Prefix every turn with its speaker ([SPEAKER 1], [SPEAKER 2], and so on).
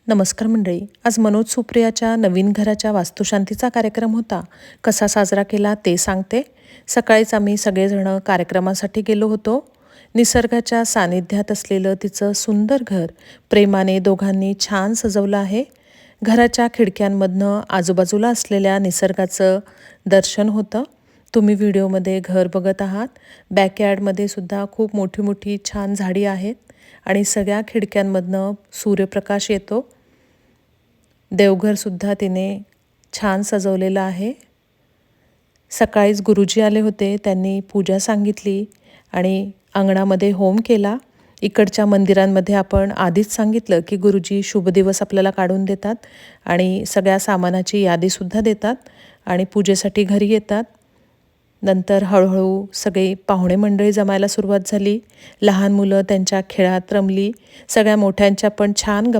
[SPEAKER 1] नमस्कार मंडळी. आज मनोज सुप्रियाच्या नवीन घराच्या वास्तुशांतीचा कार्यक्रम होता. कसा साजरा केला ते सांगते. सकाळीच आम्ही सगळेजण कार्यक्रमासाठी गेलो होतो. निसर्गाच्या सानिध्यात असलेलं तिचं सुंदर घर प्रेमाने दोघांनी छान सजवलं आहे. घराच्या खिडक्यांमधनं आजूबाजूला असलेल्या निसर्गाचं दर्शन होतं. तुम्ही व्हिडिओमध्ये घर बघत आहात. बॅकयार्डमध्ये सुद्धा खूप मोठी मोठी छान झाडी आहेत आणि सगळ्या खिडक्यांमधनं सूर्यप्रकाश येतो. देवघरसुद्धा तिने छान सजवलेलं आहे. सकाळीच गुरुजी आले होते. त्यांनी पूजा सांगितली आणि अंगणामध्ये होम केला. इकडच्या मंदिरांमध्ये आपण आधीच सांगितलं की गुरुजी शुभ दिवस आपल्याला काढून देतात आणि सगळ्या सामानाची यादीसुद्धा देतात आणि पूजेसाठी घरी येतात. नंतर हळूहळू सगळी पाहुणे मंडळी जमायला सुरुवात झाली. लहान मुलं त्यांच्या खेळात रमली. सगळ्या मोठ्यांच्या पण छान